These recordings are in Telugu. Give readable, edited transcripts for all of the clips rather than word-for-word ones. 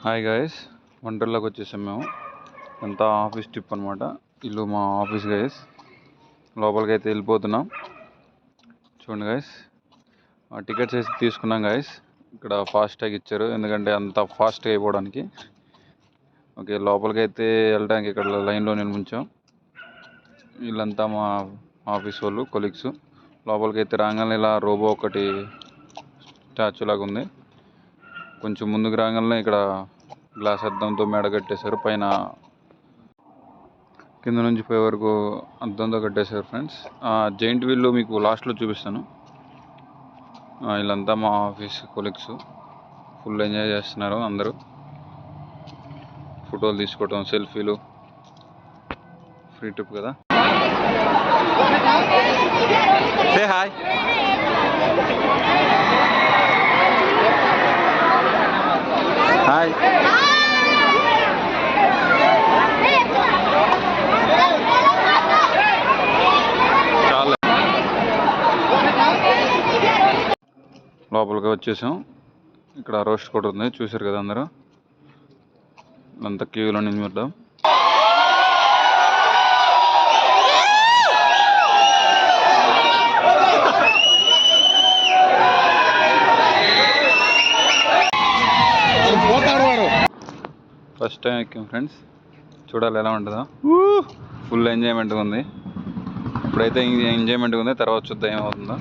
హాయ్ గైస్, వంటల్లోకి వచ్చేసాం మేము. ఎంత ఆఫీస్ ట్రిప్ అనమాట. ఇల్లు మా ఆఫీస్ గైస్. లోపలికి అయితే వెళ్ళిపోతున్నాం. చూడండి గైస్, టికెట్స్ వేసి తీసుకున్నాం గైస్. ఇక్కడ ఫాస్ట్ ట్యాగ్ ఇచ్చారు, ఎందుకంటే అంత ఫాస్ట్గా అయిపోవడానికి. ఓకే, లోపలికి అయితే వెళ్ళడానికి ఇక్కడ లైన్లో నిల్చుంచాం. వీళ్ళంతా మా ఆఫీస్ వాళ్ళు, కొలీగ్స్. లోపలికి అయితే రాగానే ఇలా రోబో ఒకటి స్టాచ్యూ లాగా ఉంది. కొంచెం ముందుకు రాగానే ఇక్కడ గ్లాస్ అద్దంతో మేడ కట్టేశారు. పైన కింద నుంచి పై వరకు అద్దంతో కట్టేశారు ఫ్రెండ్స్. జైంట్ వీల్ మీకు లాస్ట్లో చూపిస్తాను. వీళ్ళంతా మా ఆఫీస్ కొలీగ్స్. ఫుల్ ఎంజాయ్ చేస్తున్నారు అందరూ. ఫోటోలు తీసుకోవటం, సెల్ఫీలు. ఫ్రీ ట్రిప్ కదా. Say hi. హాయ్. చాలా లోపలికి వచ్చేసాం. ఇక్కడ రోస్ట్ కూడా ఉంది, చూసారు కదా అందరూ. అంత క్యూలో నిలబడ్డాం. ఫస్ట్ టైం ఎక్కాం ఫ్రెండ్స్, చూడాలి ఎలా ఉంటుందో. ఫుల్ ఎంజాయ్మెంట్గా ఉంది. ఇప్పుడైతే ఎంజాయ్మెంట్గా ఉంది, తర్వాత చూద్దాం ఏమవుతుందో.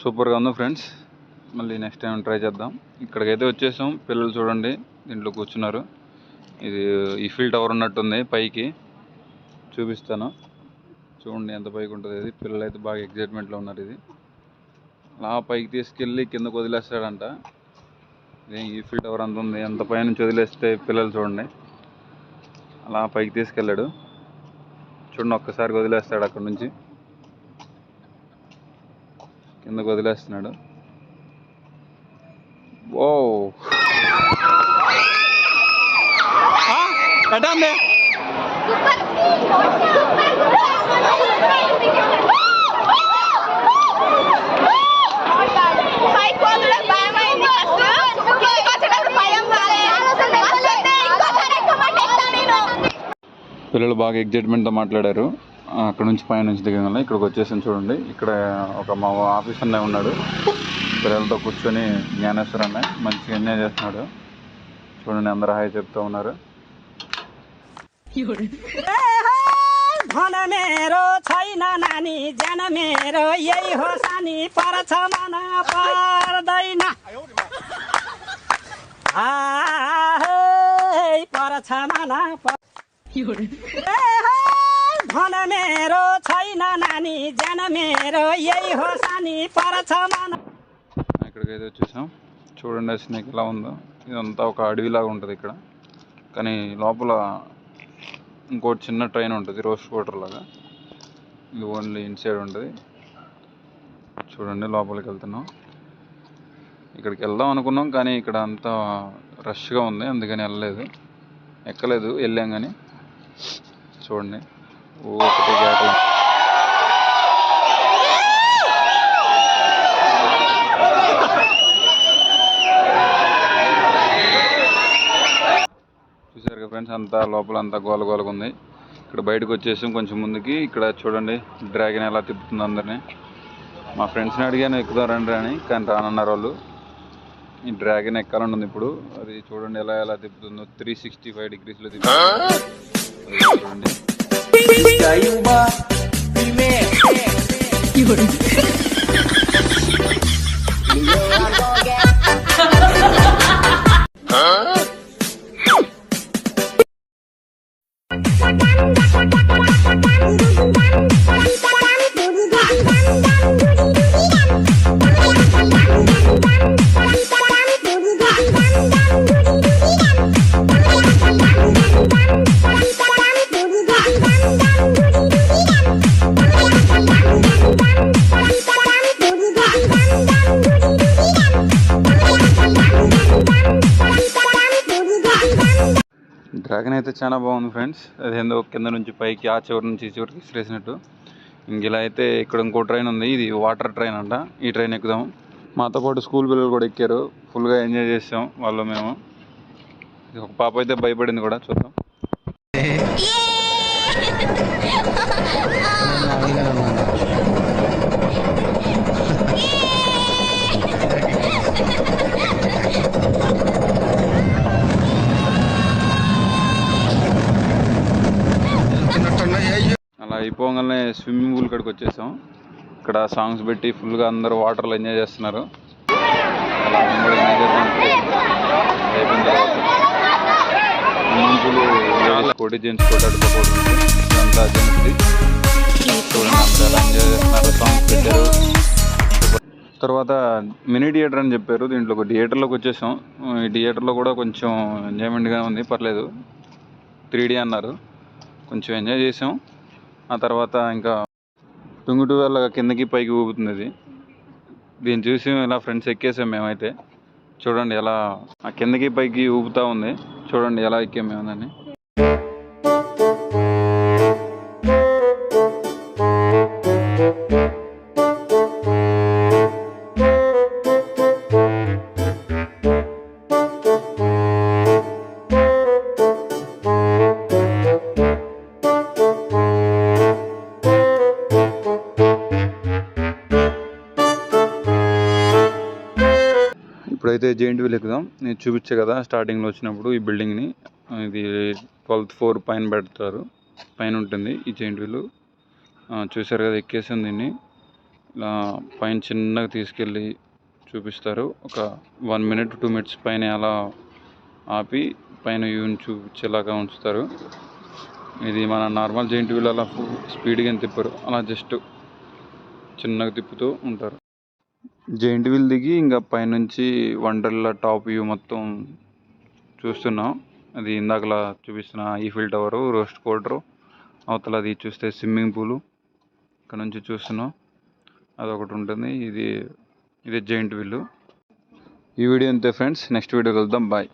సూపర్గా ఉంది ఫ్రెండ్స్. మళ్ళీ నెక్స్ట్ టైం ట్రై చేద్దాం. ఇక్కడికైతే వచ్చేసాం. పిల్లలు చూడండి దీంట్లో కూర్చున్నారు. ఇది ఈఫిల్ టవర్ ఉన్నట్టుంది, పైకి చూపిస్తాను. చూడండి ఎంత పైకి ఉంటుంది ఇది. పిల్లలు అయితే బాగా ఎగ్జైట్మెంట్లో ఉన్నారు. ఇది అలా పైకి తీసుకెళ్ళి కిందకు వదిలేస్తాడంట. ఇది ఈఫిల్ టవర్ అంత ఉంది, అంత పై నుంచి వదిలేస్తే పిల్లలు చూడండి అలా పైకి తీసుకెళ్ళాడు. చూడండి ఒక్కసారి వదిలేస్తాడు, అక్కడ నుంచి కిందకు వదిలేస్తున్నాడు. ఓ ఎట్టండి. పిల్లలు బాగా ఎగ్జైట్మెంట్తో మాట్లాడారు. అక్కడ నుంచి పైన నుంచి దిగగానే ఇక్కడికి వచ్చేసాను. చూడండి ఇక్కడ ఒక మా ఆఫీస్ అన్నయ్య ఉన్నాడు. పిల్లలతో కూర్చొని జ్ఞానేశ్వర్ అన్నయ్య మంచిగా ఎంజాయ్ చేస్తున్నాడు. చూడండి అందరూ హాయ్ చెప్తూ ఉన్నారు. मेरो छैन नानी जान मेरो यही हो सानी परछ मन पर्दैन परछ मन भन मेरो छैन नानी जान मेरो यही हो सानी परछ मन. ఇక్కడికైతే వచ్చేసాం. చూడండి స్నేక్ ఎలా ఉందో. ఇదంతా ఒక అడవిలాగా ఉంటుంది ఇక్కడ, కానీ లోపల ఇంకోటి చిన్న ట్రైన్ ఉంటుంది, రోస్ట్ వాటర్ లాగా. ఇది ఓన్లీ ఇన్సైడ్ ఉంటుంది. చూడండి లోపలికి వెళ్తున్నాం. ఇక్కడికి వెళ్దాం అనుకున్నాం, కానీ ఇక్కడ అంతా రష్గా ఉంది, అందుకని వెళ్ళలేదు, ఎక్కలేదు. వెళ్ళాం కానీ చూడండి ఒకటి కేకలు. చూసారు కదా ఫ్రెండ్స్, అంతా లోపల అంతా గోలగోలగా ఉంది. ఇక్కడ బయటకు వచ్చేసాం కొంచెం ముందుకి. ఇక్కడ చూడండి డ్రాగన్ ఎలా తిప్పుతుంది అందరినీ. మా ఫ్రెండ్స్ని అడిగాను ఎక్కుదాం రండి అని, కానీ రానన్నారు వాళ్ళు. ఈ డ్రాగన్ ఎక్కాలని ఉంది ఇప్పుడు. అది చూడండి ఎలా తిప్పుతుందో. 365 degreesలో తిప్పుతుంది చూడండి. డ్రాగన్ అయితే చాలా బాగుంది ఫ్రెండ్స్. అదేందో కింద నుంచి పైకి ఆ చివరి నుంచి ఈ చివరికి విసిరేసినట్టు. ఇంక ఇలా అయితే ఇక్కడ ఇంకో ట్రైన్ ఉంది, ఇది వాటర్ ట్రైన్ అంట. ఈ ట్రైన్ ఎక్కుదాం. మాతో పాటు స్కూల్ పిల్లలు కూడా ఎక్కారు, ఫుల్గా ఎంజాయ్ చేసాం వాళ్ళు మేము. ఒక పాప అయితే భయపడింది కూడా, చూద్దాం. అలా అయిపోగానే స్విమ్మింగ్ పూల్ కాడికి వచ్చేసాం. ఇక్కడ సాంగ్స్ పెట్టి ఫుల్గా అందరూ వాటర్లో ఎంజాయ్ చేస్తున్నారు. అలా మేము కూడా ఎంజాయ్ చేద్దాం. అయిపోయిన తర్వాత స్విమ్మింగ్ పూల్ కోటి జెంట్స్ కొట్టాడుకోకూడదు, ఇదంతా జెంట్స్ది. చూడండి అందరూ ఎలా ఎంజాయ్ చేస్తున్నారు, సాంగ్స్ పెట్టారు. తర్వాత మినీ థియేటర్ అని చెప్పారు, దీంట్లో ఒక థియేటర్లోకి వచ్చేసాం. ఈ థియేటర్లో కూడా కొంచెం ఎంజాయ్మెంట్గా ఉంది, పర్లేదు. 3D అన్నారు, కొంచెం ఎంజాయ్ చేసాం. ఆ తర్వాత ఇంకా టుంగుటూ వల్ల కిందకి పైకి ఊపుతుంది ఇది. దీన్ని చూసి ఇలా ఫ్రెండ్స్ ఎక్కేసాం మేమైతే. చూడండి ఎలా ఆ కిందకి పైకి ఊపుతూ ఉంది, చూడండి ఎలా ఎక్కాం మేము దాన్ని. ఇప్పుడైతే జెయింట్ వీల్ ఎక్కుదాం. నేను చూపించే కదా స్టార్టింగ్లో వచ్చినప్పుడు ఈ బిల్డింగ్ని, ఇది 12th floor పైన పెడతారు, పైన ఉంటుంది ఈ జెయింట్ వీల్. చూసారు కదా, ఎక్కేసింది. దీన్ని ఇలా పైన చిన్నగా తీసుకెళ్ళి చూపిస్తారు. ఒక 1 minute 2 minutes పైన అలా ఆపి పైన వ్యూని చూపించేలాగా ఉంచుతారు. ఇది మన నార్మల్ జెయింట్ వీల్ అలా స్పీడ్గా తిప్పరు, అలా జస్ట్ చిన్నగా తిప్పుతూ ఉంటారు. జెయింట్ వీల్ దిగి ఇంకా పైనుంచి వండర్లా టాప్ వ్యూ మొత్తం చూస్తున్నాం. అది ఇందాకలా చూపిస్తున్న ఈఫిల్ టవరు, రోస్ట్ కోర్టరు, అవతల అది చూస్తే స్విమ్మింగ్ పూలు ఇక్కడ నుంచి చూస్తున్నాం, అదొకటి ఉంటుంది. ఇది జెయింట్ వీల్. ఈ వీడియో అంతే ఫ్రెండ్స్, నెక్స్ట్ వీడియో కలుద్దాం, బాయ్.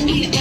Yeah.